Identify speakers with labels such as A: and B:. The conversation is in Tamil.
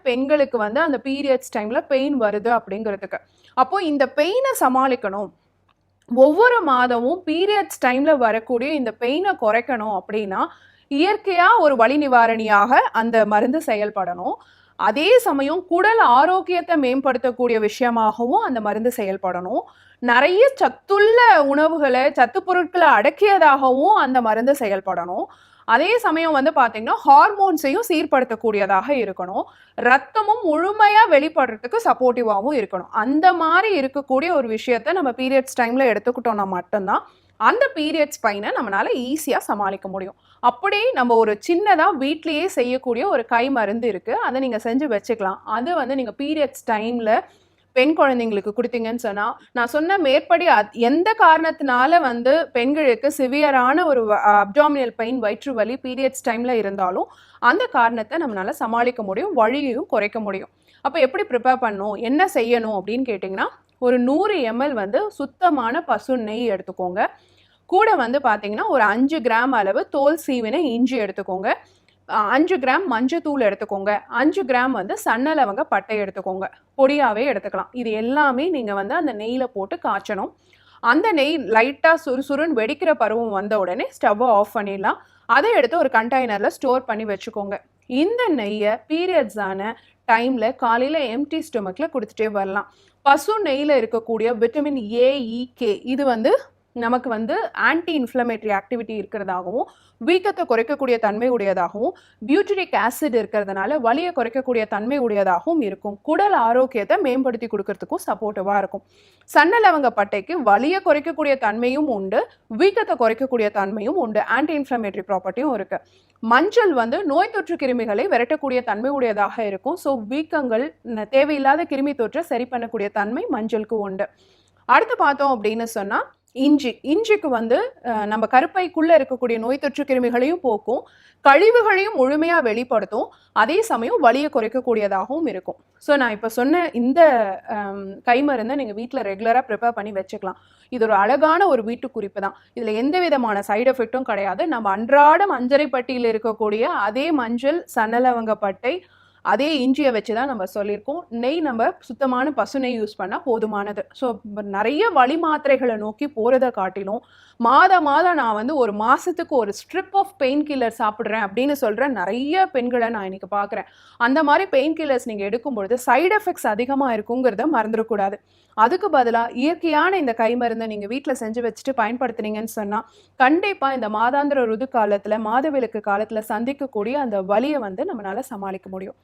A: பெண்களுக்கு வந்து அந்த பீரியட்ஸ் டைம்ல பெயின் வருது அப்படிங்கிறதுக்கு. அப்போ இந்த பெயினை சமாளிக்கணும், ஒவ்வொரு மாதமும் பீரியட்ஸ் டைம்ல வரக்கூடிய இந்த பெயினை குறைக்கணும் அப்படின்னா இயற்கையா ஒரு வலி நிவாரணியாக அந்த மருந்து செயல்படணும். அதே சமயம் குடல் ஆரோக்கியத்தை மேம்படுத்தக்கூடிய விஷயமாகவும் அந்த மருந்து செயல்படணும். நிறைய சத்துள்ள உணவுகளை, சத்து பொருட்களை அடக்கியதாகவும் அந்த மருந்து செயல்படணும். அதே சமயம் வந்து பாத்தீங்கன்னா ஹார்மோன்ஸையும் சீர்படுத்தக்கூடியதாக இருக்கணும். ரத்தமும் முழுமையா வெளிப்படுறதுக்கு சப்போர்ட்டிவாகவும் இருக்கணும். அந்த மாதிரி இருக்கக்கூடிய ஒரு விஷயத்த நம்ம பீரியட்ஸ் டைம்ல எடுத்துக்கிட்டோம்னா மட்டும்தான் அந்த பீரியட்ஸ் பெயினை நம்மளால ஈஸியா சமாளிக்க முடியும். அப்படி நம்ம ஒரு சின்னதா வீட்லயே செய்யக்கூடிய ஒரு கை மருந்து இருக்கு, அதை நீங்க செஞ்சு வச்சுக்கலாம். அது வந்து நீங்க பீரியட்ஸ் டைம்ல பெண் குழந்தைங்களுக்கு கொடுத்தீங்கன்னு சொன்னா, நான் சொன்ன மேற்படி எந்த காரணத்தினால வந்து பெண்களுக்கு சிவியரான ஒரு அப்டாமினல் பெயின், வயிற்று வலி பீரியட்ஸ் டைம்ல இருந்தாலும் அந்த காரணத்தை நம்மளால சமாளிக்க முடியும், வலியையும் குறைக்க முடியும். அப்போ எப்படி ப்ரிப்பேர் பண்ணணும், என்ன செய்யணும் அப்படின்னு கேட்டிங்கன்னா, ஒரு 100 ml வந்து சுத்தமான பசு நெய் எடுத்துக்கோங்க. கூட வந்து பார்த்தீங்கன்னா ஒரு 5 கிராம் அளவு தோல் சீவின இஞ்சி எடுத்துக்கோங்க. 5 கிராம் மஞ்சத்தூள் எடுத்துக்கோங்க. 5 கிராம் வந்து சன்ன லவங்க பட்டை எடுத்துக்கோங்க. பொடியாவே எடுத்துக்கலாம். இது எல்லாமே நீங்க வந்து அந்த நெய்யில போட்டு காய்ச்சணும். அந்த நெய் லைட்டா சுறுசுறுன்னு வெடிக்கிற பருவம் வந்த உடனே ஸ்டவ்வை ஆஃப் பண்ணிடலாம். அதை எடுத்து ஒரு கண்டெய்னர்ல ஸ்டோர் பண்ணி வச்சுக்கோங்க. இந்த நெய்யை பீரியட்ஸ் ஆன டைம்ல காலையில எம்டி ஸ்டொமக்ல கொடுத்துட்டே வரலாம். பசு நெய்யில இருக்கக்கூடிய விட்டமின் ஏ, இ, கே இது வந்து நமக்கு வந்து ஆன்டி இன்ஃப்ளமேட்டரி ஆக்டிவிட்டி இருக்கிறதாகவும், வீக்கத்தை குறைக்கக்கூடிய தன்மை உடையதாகவும், பியூட்டரிக் ஆசிட் இருக்கிறதுனால வலியை குறைக்கக்கூடிய தன்மை உடையதாகவும் இருக்கும். குடல் ஆரோக்கியத்தை மேம்படுத்தி கொடுக்கறதுக்கும் சப்போர்ட்டிவாக இருக்கும். சன்ன லவங்க பட்டைக்கு வலியை குறைக்கக்கூடிய தன்மையும் உண்டு, வீக்கத்தை குறைக்கக்கூடிய தன்மையும் உண்டு, ஆன்டி இன்ஃப்ளமேட்டரி ப்ராப்பர்ட்டியும் இருக்கு. மஞ்சள் வந்து நோய் தொற்று கிருமிகளை விரட்டக்கூடிய தன்மை உடையதாக இருக்கும். ஸோ வீக்கங்கள், தேவையில்லாத கிருமி தொற்றை சரி பண்ணக்கூடிய தன்மை மஞ்சளுக்கு உண்டு. அடுத்து பார்த்தோம் அப்படின்னு சொன்னா இஞ்சிக்கு வந்து நம்ம கருப்பைக்குள்ள இருக்கக்கூடிய நோய் தொற்று கிருமிகளையும் போக்கும், கழிவுகளையும் முழுமையா வெளிப்படுத்தும், அதே சமயம் வலியை குறைக்கக்கூடியதாகவும் இருக்கும். ஸோ நான் இப்போ சொன்ன இந்த கைமருந்தை நீங்க வீட்டில் ரெகுலரா ப்ரிப்பேர் பண்ணி வச்சுக்கலாம். இது ஒரு அழகான ஒரு வீட்டு குறிப்பு தான். இதுல எந்த விதமான சைடு எஃபெக்டும் கிடையாது. நம்ம அன்றாடம் அஞ்சரை பட்டியில் இருக்கக்கூடிய அதே மஞ்சள், சன்னலவங்க பட்டை, அதே இஞ்சியை வச்சு தான் நம்ம சொல்லியிருக்கோம். நெய் நம்ம சுத்தமான பசு நெய் யூஸ் பண்ணால் போதுமானது. ஸோ நிறைய வலி மாத்திரைகளை நோக்கி போகிறத காட்டிலும் மாதம் நான் வந்து ஒரு மாதத்துக்கு ஒரு ஸ்ட்ரிப் ஆஃப் பெயின் கில்லர் சாப்பிட்றேன் அப்படின்னு சொல்கிற நிறைய பெண்களை நான் இன்னைக்கு பார்க்குறேன். அந்த மாதிரி பெயின் கில்லர்ஸ் நீங்கள் எடுக்கும்பொழுது சைடு எஃபெக்ட்ஸ் அதிகமாக இருக்குங்கிறத மறந்துடக்கூடாது. அதுக்கு பதிலாக இயற்கையான இந்த கை மருந்தை நீங்கள் வீட்டில் செஞ்சு வச்சுட்டு பயன்படுத்துனீங்கன்னு சொன்னால் கண்டிப்பாக இந்த மாதாந்திர ருது காலத்தில், மாதவிலக்கு காலத்தில் சந்திக்கக்கூடிய அந்த வலியை வந்து நம்மளால் சமாளிக்க முடியும்.